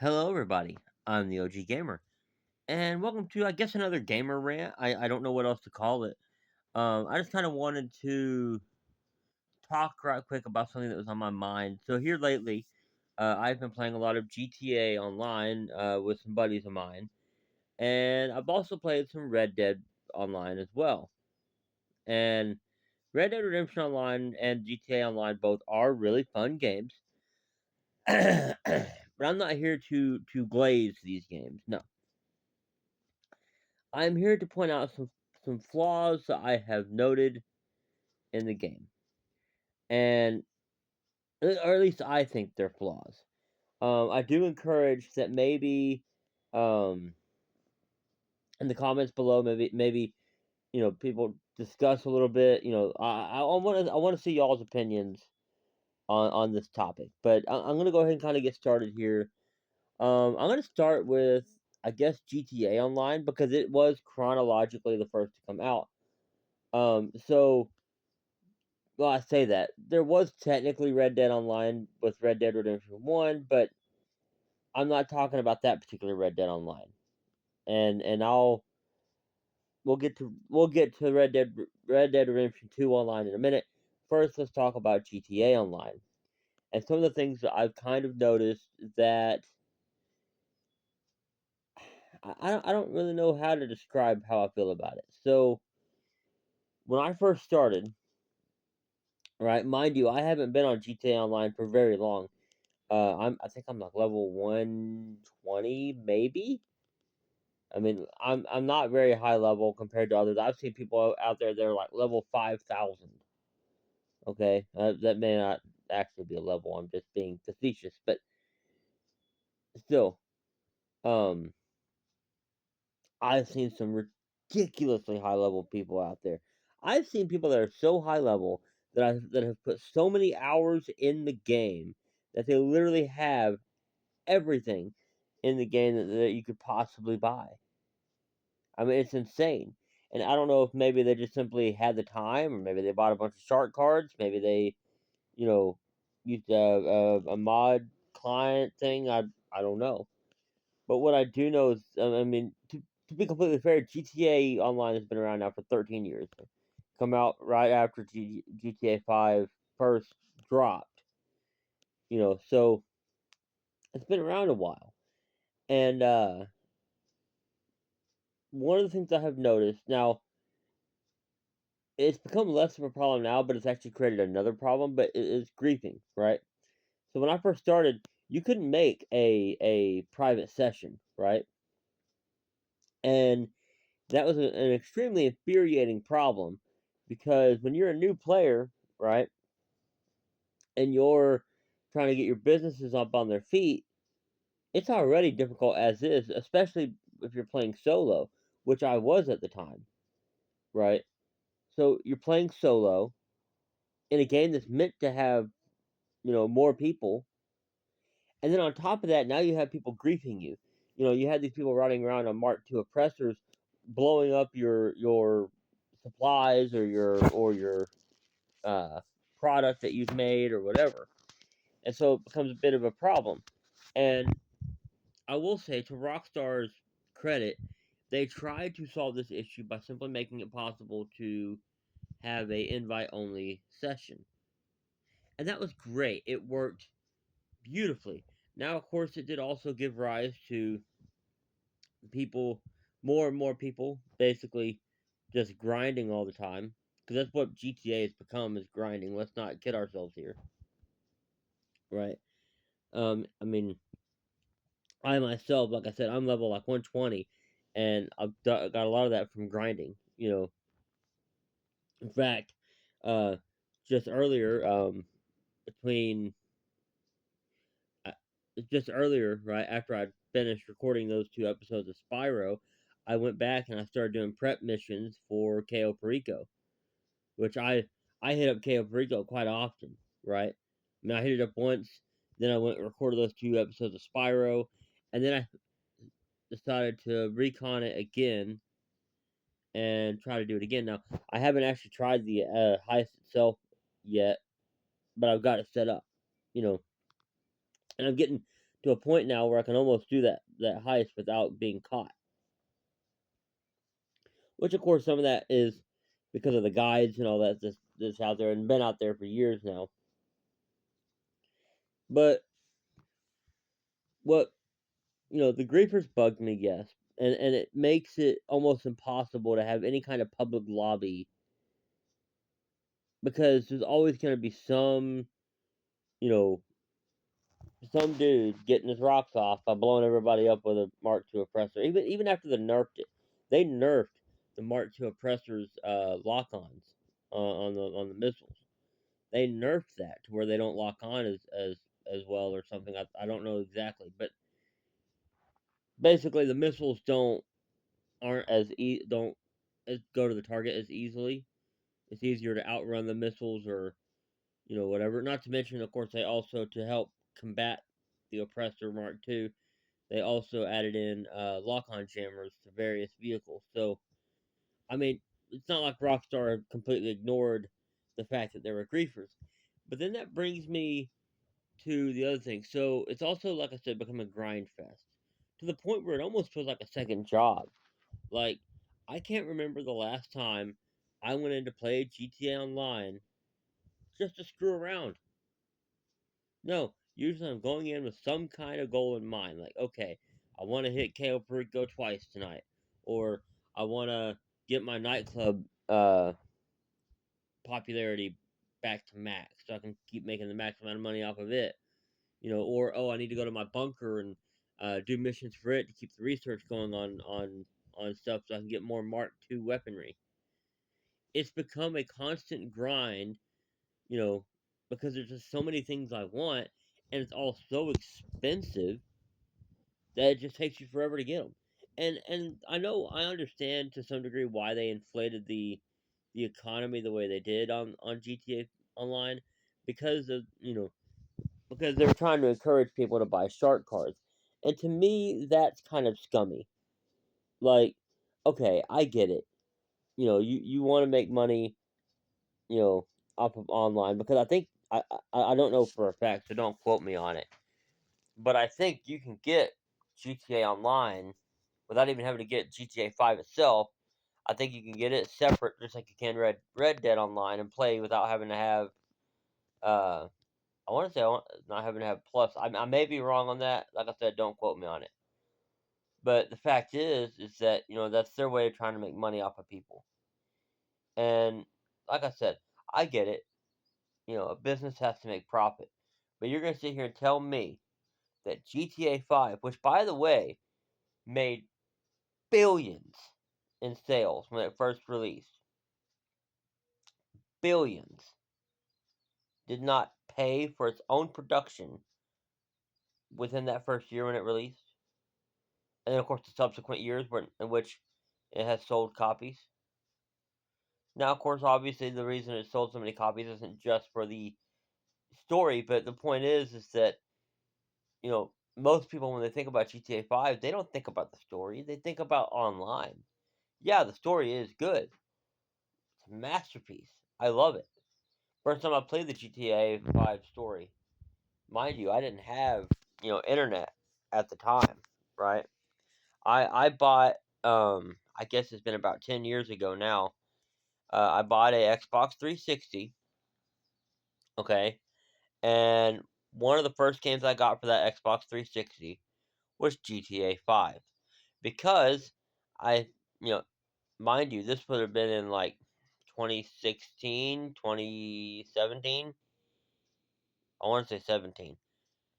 Hello, everybody. I'm the OG Gamer, and welcome to, I guess, another Gamer Rant. I don't know what else to call it. I just kind of wanted to talk right quick about something that was on my mind. So here lately, I've been playing a lot of GTA Online with some buddies of mine, and I've also played some Red Dead Online as well. And Red Dead Redemption Online and GTA Online both are really fun games. But I'm not here to glaze these games. No, I'm here to point out some flaws that I have noted in the game, and or at least I think they're flaws. I do encourage that maybe um, in the comments below, maybe people discuss a little bit. I want to see y'all's opinions on this topic, but I'm gonna go ahead and kind of get started here. I'm gonna start with, I guess, GTA Online because it was chronologically the first to come out. So Well, I say that. There was technically Red Dead Online with Red Dead Redemption 1, but I'm not talking about that particular Red Dead Online. And I'll we'll get to Red Dead Redemption 2 online in a minute. First, let's talk about GTA Online. And some of the things that I've kind of noticed that I don't really know how to describe how I feel about it. So, when I first started, right, mind you, I haven't been on GTA Online for very long. I think I'm like level 120 maybe. I mean, I'm not very high level compared to others. I've seen people out there that are like level 5,000. Okay, that may not actually be a level. I'm just being facetious, but still, um, I've seen some ridiculously high level people out there. I've seen people that are so high level that have put so many hours in the game that they literally have everything in the game that you could possibly buy. I mean, it's insane. And I don't know if maybe they just simply had the time, or maybe they bought a bunch of shark cards. Maybe they, you know, used a mod client thing. I don't know. But what I do know is, I mean, to be completely fair, GTA Online has been around now for 13 years. Come out right after GTA 5 first dropped. So it's been around a while. And one of the things I have noticed now, it's become less of a problem now, but it's actually created another problem, but it is griefing, right? So when I first started, you couldn't make a private session, right? And that was an extremely infuriating problem because when you're a new player, right, and you're trying to get your businesses up on their feet, it's already difficult as is, especially if you're playing solo, which I was at the time, right? So you're playing solo in a game that's meant to have, more people. And then on top of that, now you have people griefing you. You had these people running around on Mark II oppressors, blowing up your supplies or your uh, product that you've made or whatever. And so it becomes a bit of a problem. And I will say, to Rockstar's credit, they tried to solve this issue by simply making it possible to have a invite only session. And that was great. It worked beautifully. Now, of course, it did also give rise to people, more and more people, basically just grinding all the time. Because that's what GTA has become, is grinding. Let's not kid ourselves here, right? I mean, I myself, like I said, I'm level like 120, and got a lot of that from grinding. In fact, uh, just earlier, between uh, just earlier, right after I'd finished recording those 2 episodes of Spyro, I went back and I started doing prep missions for KO Perico, which I hit up KO Perico quite often, right? I mean, I hit it up once, then I went and recorded those 2 episodes of Spyro, and then I decided to recon it again and try to do it again. Now, I haven't actually tried the heist itself yet, but I've got it set up, you know, and I'm getting to a point now where I can almost do that heist without being caught. Which, of course, some of that is because of the guides and all that's out there and been out there for years now. But what the griefers bugged me, yes, and it makes it almost impossible to have any kind of public lobby because there's always going to be you know, some dude getting his rocks off by blowing everybody up with a Mark II oppressor. Even after they nerfed it, they nerfed the Mark II oppressor's lock-ons on the missiles. They nerfed that to where they don't lock on as well or something. I don't know exactly, but basically the missiles aren't don't go to the target as easily. It's easier to outrun the missiles or whatever. Not to mention, of course, they also to help combat the oppressor Mark II. They also added in lock-on jammers to various vehicles. So, I mean, it's not like Rockstar completely ignored the fact that there were griefers. But then that brings me to the other thing. So it's also, like I said, become a grind fest to the point where it almost feels like a second job. Like, I can't remember the last time I went in to play GTA Online just to screw around. No, usually I'm going in with some kind of goal in mind. Like, okay, I want to hit KO Perico twice tonight, or I want to get my nightclub popularity back to max, so I can keep making the max amount of money off of it. Or oh, I need to go to my bunker and do missions for it to keep the research going on stuff, so I can get more Mark II weaponry. It's become a constant grind, you know, because there's just so many things I want, and it's all so expensive that it just takes you forever to get them. And I understand to some degree why they inflated the economy the way they did on GTA Online because of because they're trying to encourage people to buy shark cards. And to me, that's kind of scummy. Like, okay, I get it. You want to make money, you know, off of online because I think I don't know for a fact, so don't quote me on it. But I think you can get GTA Online without even having to get GTA 5 itself. I think you can get it separate, just like you can Red Dead Online, and play without having to have. Uh, I want to say not having to have plus. I may be wrong on that. Like I said, don't quote me on it. But the fact is that that's their way of trying to make money off of people. And like I said, I get it. A business has to make profit. But you're gonna sit here and tell me that GTA 5, which by the way made billions in sales when it first released, billions, did not pay for its own production within that first year when it released, and then of course the subsequent years in which it has sold copies. Now, of course, obviously the reason it sold so many copies isn't just for the story, but the point is that most people when they think about GTA 5, they don't think about the story; they think about online. Yeah, the story is good; it's a masterpiece. I love it. First time I played the GTA 5 story, mind you, I didn't have internet at the time, right? I bought I guess it's been about 10 years ago now. I bought a Xbox 360. Okay, and one of the first games I got for that Xbox 360 was GTA 5 because I you know mind you, this would have been in like 2016, 2017. I want to say 17.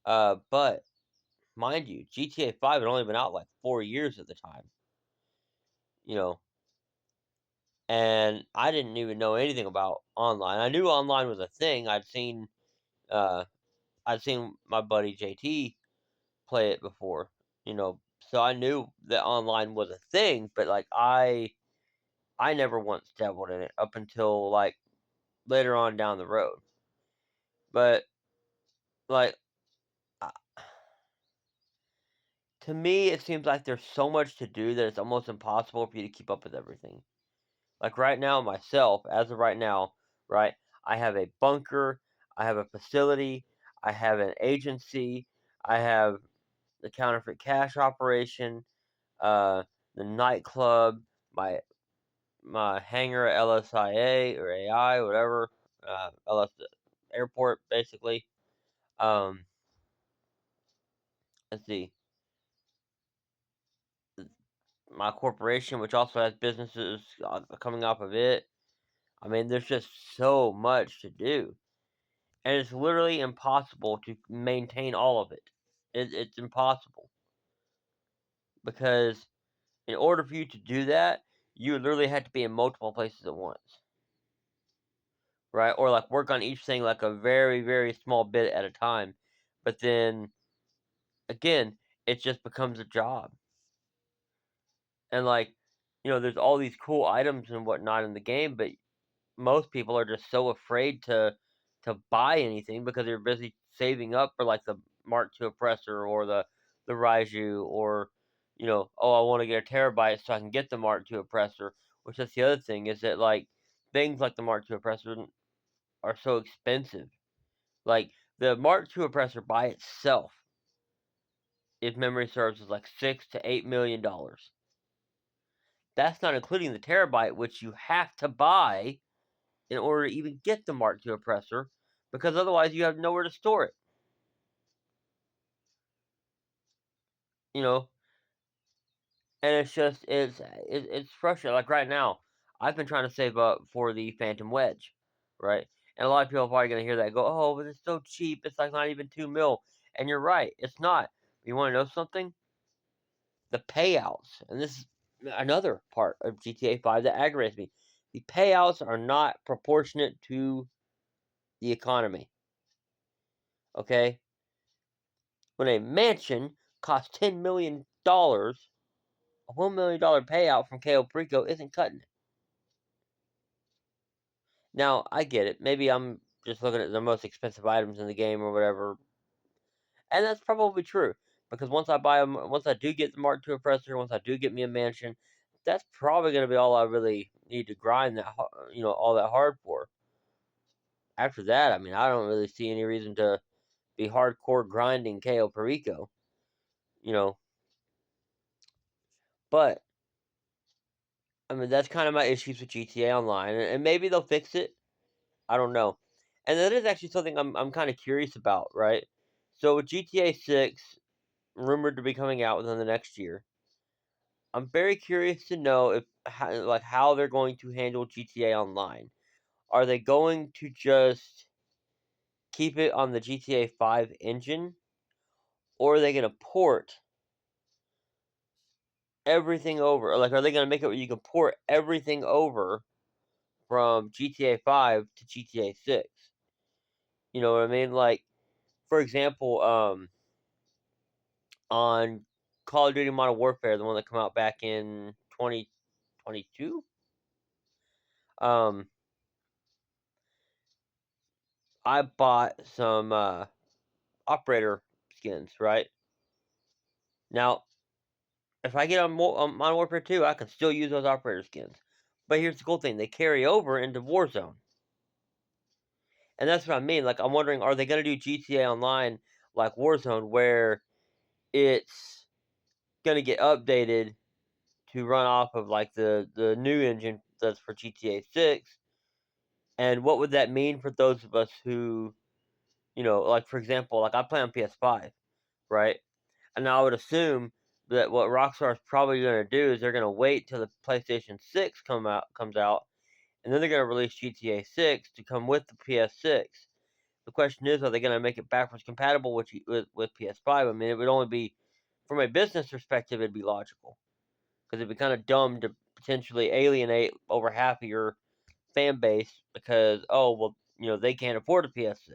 But mind you, GTA 5 had only been out like 4 years at the time, you know, and I didn't even know anything about online. I knew online was a thing. Uh, I'd seen my buddy JT play it before, so I knew that online was a thing. But like I never once dabbled in it up until like later on down the road. But like uh, to me, it seems like there's so much to do that it's almost impossible for you to keep up with everything. Like right now, myself, as of right now, right, I have a bunker, I have a facility, I have an agency, I have the counterfeit cash operation, uh, the nightclub, my my hangar at LSIA or AI, whatever, LS airport, basically. Um, let's see, my corporation, which also has businesses coming off of it. I mean, there's just so much to do, and it's literally impossible to maintain all of it. It's impossible because in order for you to do that, you literally have to be in multiple places at once, right? Or like work on each thing like a very, very small bit at a time. But then again, it just becomes a job. And like, there's all these cool items and whatnot in the game, but most people are just so afraid to buy anything because they're busy saving up for like the Mark II oppressor or the Raiju or oh, I want to get a terabyte so I can get the Mark II oppressor. Which that's the other thing is that like things like the Mark II oppressor are so expensive. Like the Mark II oppressor by itself, if memory serves, is like $6 to $8 million. That's not including the terabyte, which you have to buy in order to even get the Mark II oppressor, because otherwise you have nowhere to store it. You know, and it's just it's frustrating. Like right now, I've been trying to save up for the Phantom Wedge, right? And a lot of people are probably gonna hear that and go, "Oh, but it's so cheap. It's like not even 2 mil." And you're right, it's not. You want to know something? The payouts, and this is another part of GTA 5 that aggravates me. The payouts are not proportionate to the economy. Okay, when a mansion costs $10 million, a $1 million payout from Cayo Perico isn't cutting it. Now, I get it. Maybe I'm just looking at the most expensive items in the game or whatever, and that's probably true. Because once I do get the Mark II oppressor, once I do get me a mansion, that's probably going to be all I really need to grind all that hard for. After that, I mean, I don't really see any reason to be hardcore grinding Cayo Perico, you know. But I mean, that's kind of my issues with GTA Online, and maybe they'll fix it. I don't know. And that is actually something I'm kind of curious about, right? So with GTA 6 rumored to be coming out within the next year, I'm very curious to know if how they're going to handle GTA Online. Are they going to just keep it on the GTA 5 engine, or are they going to port everything over? Or like, are they going to make it where you can port everything over from GTA 5 to GTA 6? You know what I mean? Like, for example, on Call of Duty Modern Warfare, the one that came out back in 2022, um, I bought some operator skins. Right now, if I get on Modern Warfare 2, I can still use those operator skins. But here's the cool thing: they carry over into Warzone, and that's what I mean. Like, I'm wondering, are they going to do GTA Online like Warzone, where it's going to get updated to run off of like the new engine that's for GTA 6? And what would that mean for those of us who, like for example, like I play on PS5, right? And I would assume that what Rockstar is probably going to do is they're going to wait till the PlayStation 6 comes out, and then they're going to release GTA 6 to come with the PS6. The question is, are they going to make it backwards compatible with PS5? I mean, it would only be, from a business perspective, it'd be logical, because it'd be kind of dumb to potentially alienate over half of your fan base because, oh well, they can't afford a PS6.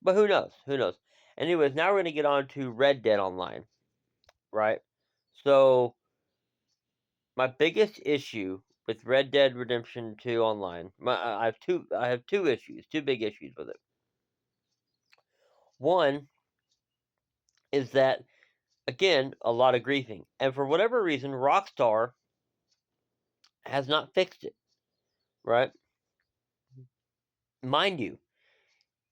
But who knows? Who knows? Anyways, now we're gonna get on to Red Dead Online, right? So my biggest issue with Red Dead Redemption 2 Online, I have two issues, two big issues with it. One is that, again, a lot of griefing, and for whatever reason, Rockstar has not fixed it. Right? Mind you,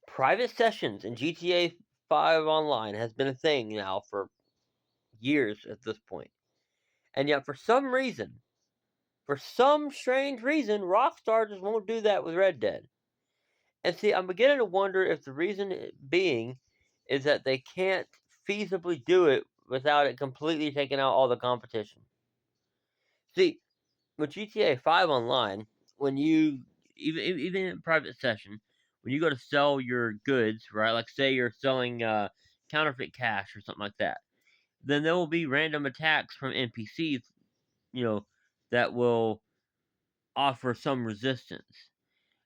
private sessions in GTA 5 online has been a thing now for years at this point. And yet for some strange reason, Rockstar just won't do that with Red Dead. And see, I'm beginning to wonder if the reason being is that they can't feasibly do it without it completely taking out all the competition. See, with GTA 5 online, when you even in private session, when you go to sell your goods, right? Like say you're selling counterfeit cash or something like that, then there will be random attacks from NPCs, you know, that will offer some resistance.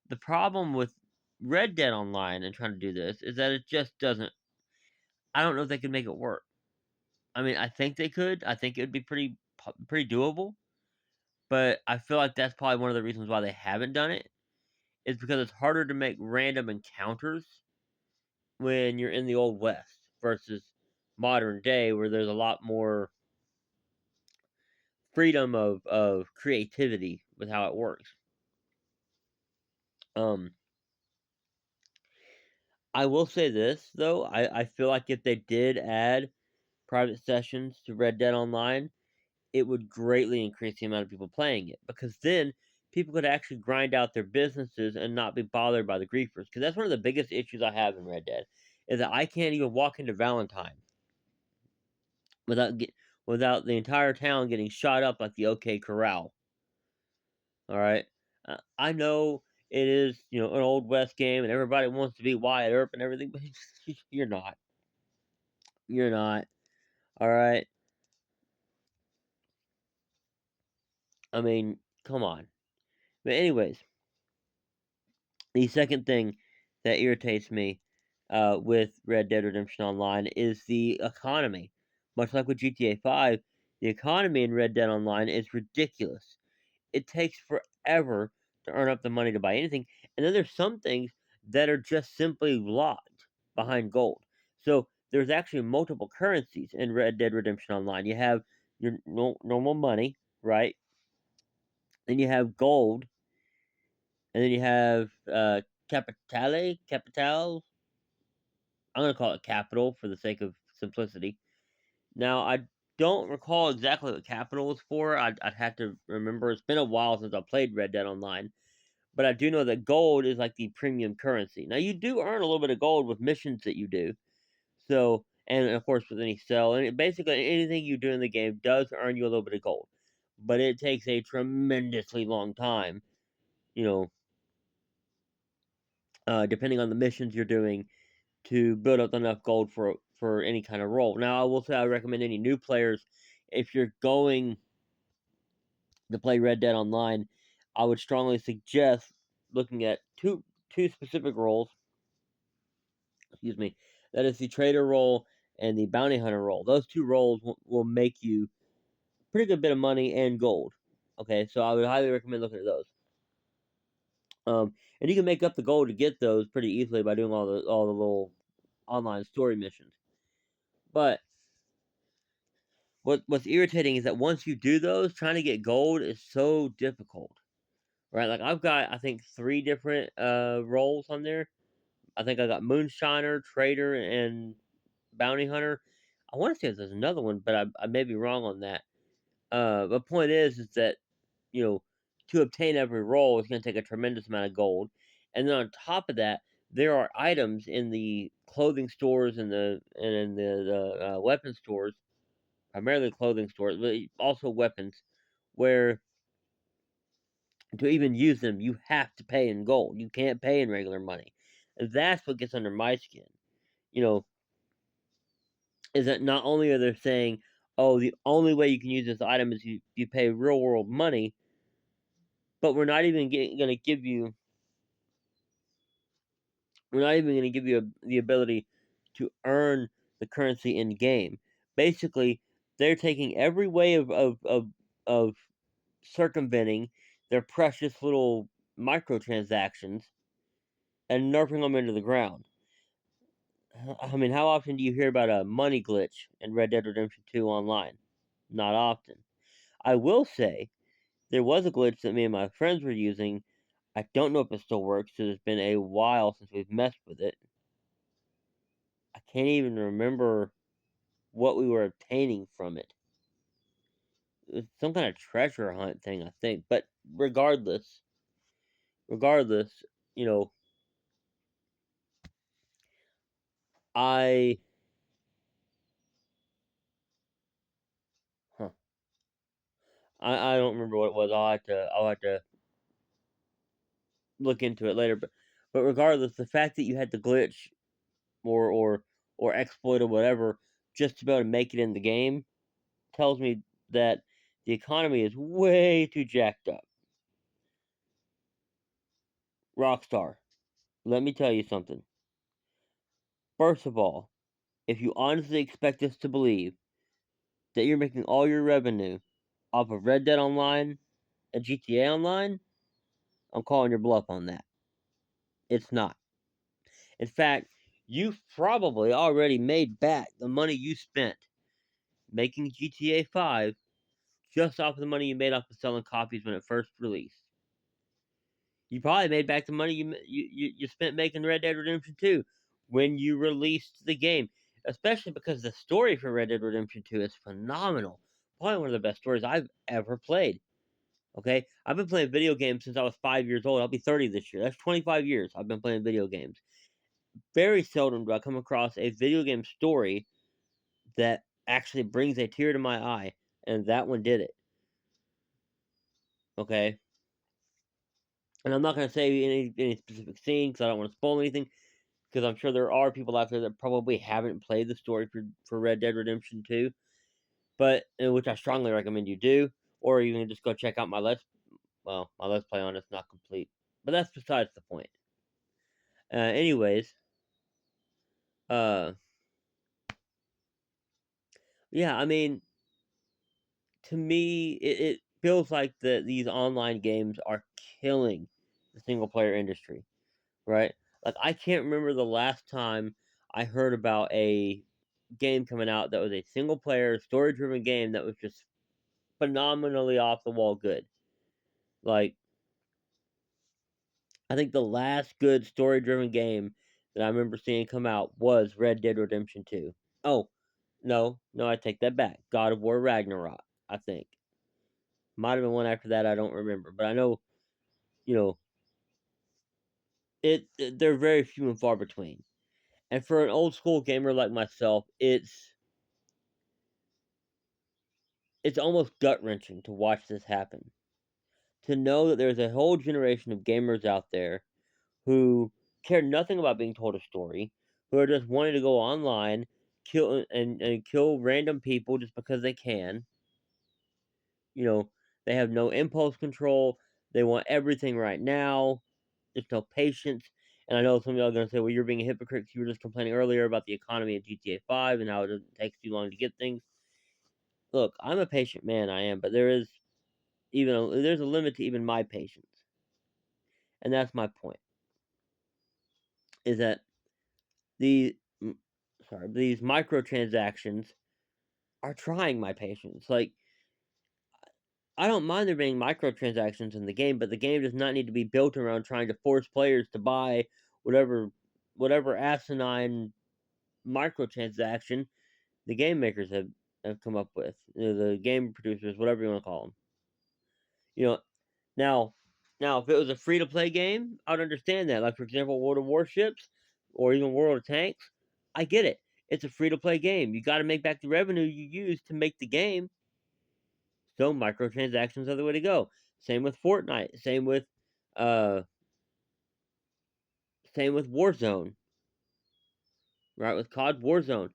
The problem with Red Dead Online and trying to do this is that it just doesn't. I don't know if they could make it work. I mean, I think they could. I think it would be pretty doable. But I feel like that's probably one of the reasons why they haven't done it is because it's harder to make random encounters when you're in the old west versus modern day where there's a lot more freedom of creativity with how it works. Um, I will say this though, I feel like if they did add private sessions to Red Dead Online, it would greatly increase the amount of people playing it because then people could actually grind out their businesses and not be bothered by the griefers. Because that's one of the biggest issues I have in Red Dead is that I can't even walk into Valentine without without the entire town getting shot up like the OK Corral. All right, I know it is an old west game and everybody wants to be Wyatt Earp and everything, but you're not. You're not. All right. I mean, come on. But anyways, the second thing that irritates me with Red Dead Redemption Online is the economy. Much like with GTA 5, the economy in Red Dead Online is ridiculous. It takes forever to earn up the money to buy anything. And then there's some things that are just simply locked behind gold. So there's actually multiple currencies in Red Dead Redemption Online. You have your normal money, right? Then you have gold, and then you have capital. I'm gonna call it capital for the sake of simplicity. Now I don't recall exactly what capital is for. I'd have to remember. It's been a while since I played Red Dead Online, but I do know that gold is like the premium currency. Now you do earn a little bit of gold with missions that you do. So and of course with any sell and basically anything you do in the game does earn you a little bit of gold, but it takes a tremendously long time. You know, depending on the missions you're doing to build up enough gold for any kind of role. Now, I will say I recommend any new players if you're going to play Red Dead Online, I would strongly suggest looking at two specific roles. Excuse me. That is the trader role and the bounty hunter role. Those two roles will make you pretty good bit of money and gold. Okay, so I would highly recommend looking at those. And you can make up the gold to get those pretty easily by doing all the little online story missions. But what's irritating is that once you do those, trying to get gold is so difficult, right? Like I've got I think 3 different roles on there. I think I got moonshiner, trader, and bounty hunter. I want to say there's another one, but I may be wrong on that. The point is that you know to obtain every role is going to take a tremendous amount of gold, and then on top of that, there are items in the clothing stores and in the weapon stores, primarily clothing stores, but also weapons, where to even use them, you have to pay in gold. You can't pay in regular money. And that's what gets under my skin. You know, is that not only are they saying, oh, the only way you can use this item is you pay real world money, but going to give you, we're not even going to give you the ability to earn the currency in game. Basically, they're taking every way of circumventing their precious little microtransactions and nerfing them into the ground. I mean, how often do you hear about a money glitch in Red Dead Redemption 2 online? Not often. I will say there was a glitch that me and my friends were using. I don't know if it still works because it's been a while since we've messed with it. can't even remember what we were obtaining from it. It was some kind of treasure hunt thing, I think. But regardless, you know, I huh, I don't remember what it was. I'll have to look into it later. But regardless, the fact that you had to glitch or exploit or whatever just to be able to make it in the game tells me that the economy is way too jacked up. Rockstar, let me tell you something. First of all, if you honestly expect us to believe that you're making all your revenue off of Red Dead Online and GTA Online, I'm calling your bluff on that. It's not. In fact, you've probably already made back the money you spent making GTA 5 just off the money you made off of selling copies when it first released. You probably made back the money you spent making Red Dead Redemption 2 when you released the game, especially because the story for Red Dead Redemption 2 is phenomenal. Probably one of the best stories I've ever played. Okay? I've been playing video games since I was 5 years old. I'll be 30 this year. That's 25 years I've been playing video games. Very seldom do I come across a video game story that actually brings a tear to my eye, and that one did it. Okay? And I'm not going to say any specific scene because I don't want to spoil anything. Because I'm sure there are people out there that probably haven't played the story for Red Dead Redemption 2, but which I strongly recommend you do, or you can just go check out my let's play on it's not complete, but that's besides the point. Anyways, uh, yeah, I mean, to me, it feels like these online games are killing the single player industry, right? Like I can't remember the last time I heard about a game coming out that was a single player story driven game that was just phenomenally off the wall good. Like I think the last good story driven game that I remember seeing come out was Red Dead Redemption 2. Oh, no, I take that back. God of War Ragnarok, I think. Might have been one after that, I don't remember. But I know, you know, they're very few and far between. And for an old school gamer like myself, it's almost gut wrenching to watch this happen. To know that there's a whole generation of gamers out there who care nothing about being told a story, who are just wanting to go online, and kill random people just because they can. You know, they have no impulse control. They want everything right now. There's no patience. And I know some of y'all are gonna say, "Well, you're being a hypocrite 'cause you were just complaining earlier about the economy of GTA 5 and how it takes too long to get things." Look, I'm a patient man, I am, but there's a limit to even my patience, and that's my point. Is that the m- these microtransactions are trying my patience. Like I don't mind there being microtransactions in the game, but the game does not need to be built around trying to force players to buy whatever asinine microtransaction the game makers have come up with. The game producers, whatever you want to call them. You know, now if it was a free to play game, I'd understand that. Like for example, World of Warships or even World of Tanks, I get it. It's a free to play game. You got to make back the revenue you used to make the game. So microtransactions are the way to go. Same with Fortnite. Uh same with Warzone. Right with COD Warzone.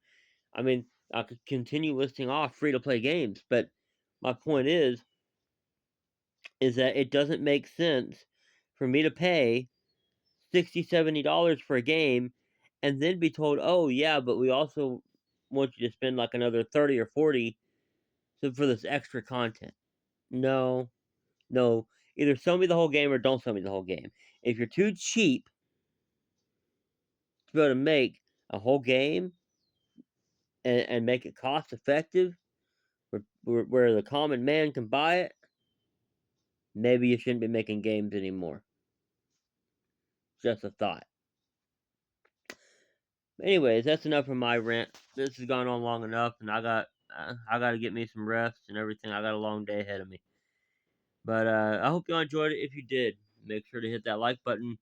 I mean, I could continue listing off free to play games, but my point is that it doesn't make sense for me to pay 60 $70 for a game and then be told, "Oh yeah, but we also want you to spend like another 30 or 40 for this extra content." No, no. Either sell me the whole game or don't sell me the whole game. If you're too cheap to be able to make a whole game and make it cost effective where the common man can buy it, maybe you shouldn't be making games anymore. Just a thought. Anyways, that's enough of my rant. This has gone on long enough, and I got to get me some rest and everything. I got a long day ahead of me. But I hope you enjoyed it. If you did, make sure to hit that like button.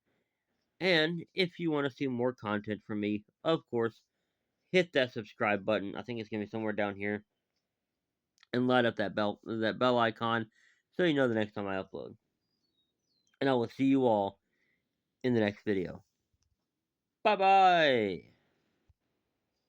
And if you want to see more content from me, of course, hit that subscribe button. I think it's gonna be somewhere down here, and light up that bell icon, so you know the next time I upload. And I will see you all in the next video. Bye bye.